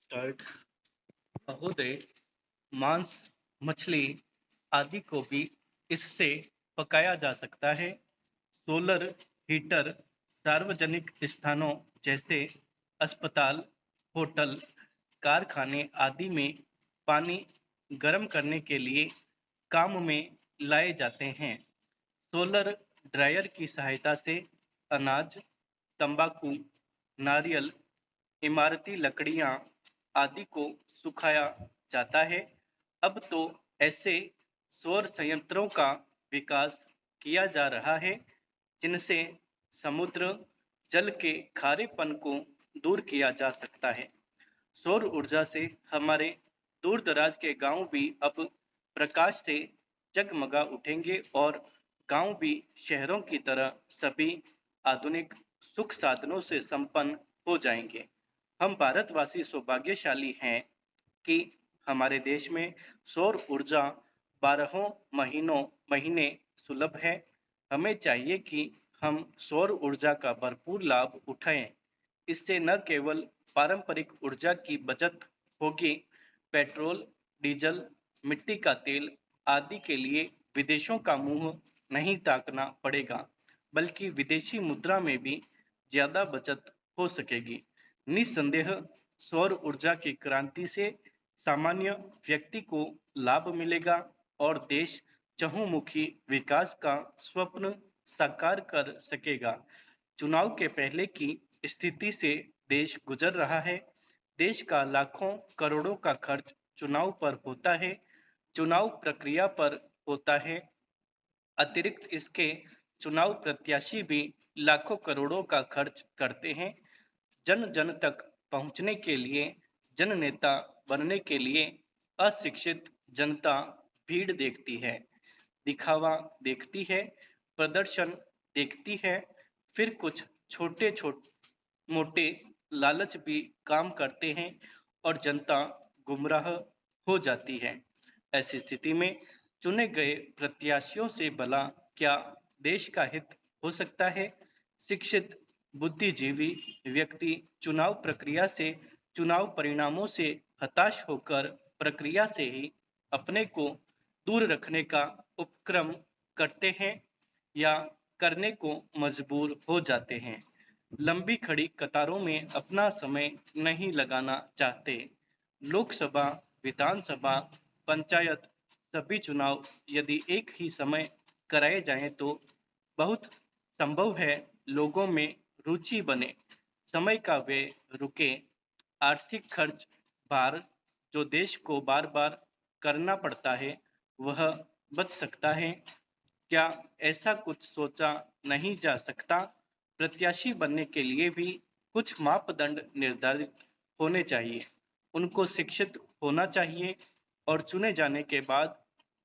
Start. महोदय, मांस, मछली आदि को भी इससे पकाया जा सकता है। सोलर हीटर सार्वजनिक स्थानों जैसे अस्पताल, होटल, कारखाने आदि में पानी गर्म करने के लिए काम में लाए जाते हैं। सोलर ड्रायर की सहायता से अनाज, तंबाकू, नारियल, इमारती लकड़ियां आदि को सुखाया जाता है। अब तो ऐसे सौर संयंत्रों का विकास किया जा रहा है जिनसे समुद्र जल के खारेपन को दूर किया जा सकता है। सौर ऊर्जा से हमारे दूर दराज के गांव भी अब प्रकाश से जगमगा उठेंगे और गांव भी शहरों की तरह सभी आधुनिक सुख साधनों से संपन्न हो जाएंगे। हम भारतवासी सौभाग्यशाली हैं कि हमारे देश में सौर ऊर्जा 12 महीने सुलभ है। हमें चाहिए कि हम सौर ऊर्जा का भरपूर लाभ उठाएं। इससे न केवल पारंपरिक ऊर्जा की बचत होगी, पेट्रोल, डीजल, मिट्टी का तेल आदि के लिए विदेशों का मुंह नहीं ताकना पड़ेगा, बल्कि विदेशी मुद्रा में भी ज्यादा बचत हो सकेगी। निस्संदेह सौर ऊर्जा की क्रांति से सामान्य व्यक्ति को लाभ मिलेगा और देश चहुमुखी विकास का स्वप्न साकार कर सकेगा। चुनाव के पहले की स्थिति से देश गुजर रहा है। देश का लाखों करोड़ों का खर्च चुनाव पर होता है, चुनाव प्रक्रिया पर होता है। अतिरिक्त इसके चुनाव प्रत्याशी भी लाखों करोड़ों का खर्च करते हैं। जन जन तक पहुंचने के लिए, जन नेता बनने के लिए अशिक्षित जनता भीड़ देखती है, दिखावा देखती है, प्रदर्शन देखती है, फिर कुछ छोटे छोटे मोटे लालच भी काम करते हैं और जनता गुमराह हो जाती है। ऐसी स्थिति में चुने गए प्रत्याशियों से भला क्या देश का हित हो सकता है? शिक्षित बुद्धिजीवी व्यक्ति चुनाव प्रक्रिया से, चुनाव परिणामों से हताश होकर प्रक्रिया से ही अपने को दूर रखने का उपक्रम करते हैं या करने को मजबूर हो जाते हैं। लंबी खड़ी कतारों में अपना समय नहीं लगाना चाहते। लोकसभा, विधानसभा, पंचायत सभी चुनाव यदि एक ही समय कराए जाएं तो बहुत संभव है लोगों में रुचि बने, समय का व्यय रुके, आर्थिक खर्च भार जो देश को बार बार करना पड़ता है वह बच सकता है। क्या ऐसा कुछ सोचा नहीं जा सकता? प्रत्याशी बनने के लिए भी कुछ मापदंड निर्धारित होने चाहिए। उनको शिक्षित होना चाहिए और चुने जाने के बाद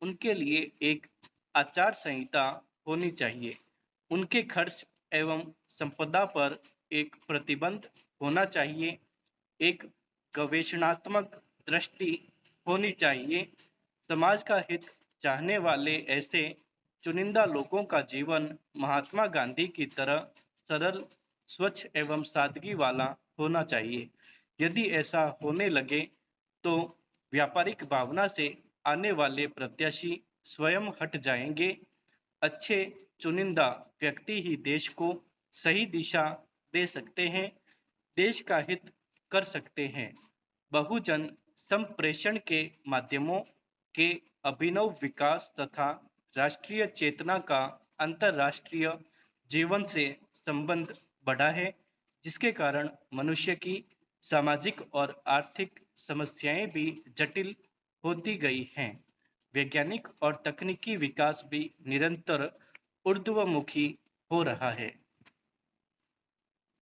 उनके लिए एक आचार संहिता होनी चाहिए। उनके खर्च एवं संपदा पर एक प्रतिबंध होना चाहिए। एक गवेषणात्मक दृष्टि होनी चाहिए। समाज का हित चाहने वाले ऐसे चुनिंदा लोगों का जीवन महात्मा गांधी की तरह सरल, स्वच्छ एवं सादगी वाला होना चाहिए। यदि ऐसा होने लगे तो व्यापारिक भावना से आने वाले प्रत्याशी स्वयं हट जाएंगे। अच्छे चुनिंदा व्यक्ति ही देश को सही दिशा दे सकते हैं, देश का हित कर सकते हैं। बहुजन संप्रेषण के माध्यमों के अभिनव विकास तथा राष्ट्रीय चेतना का अंतर्राष्ट्रीय जीवन से संबंध बढ़ा है, जिसके कारण मनुष्य की सामाजिक और आर्थिक समस्याएं भी जटिल होती गई हैं। वैज्ञानिक और तकनीकी विकास भी निरंतर ऊर्ध्वमुखी हो रहा है।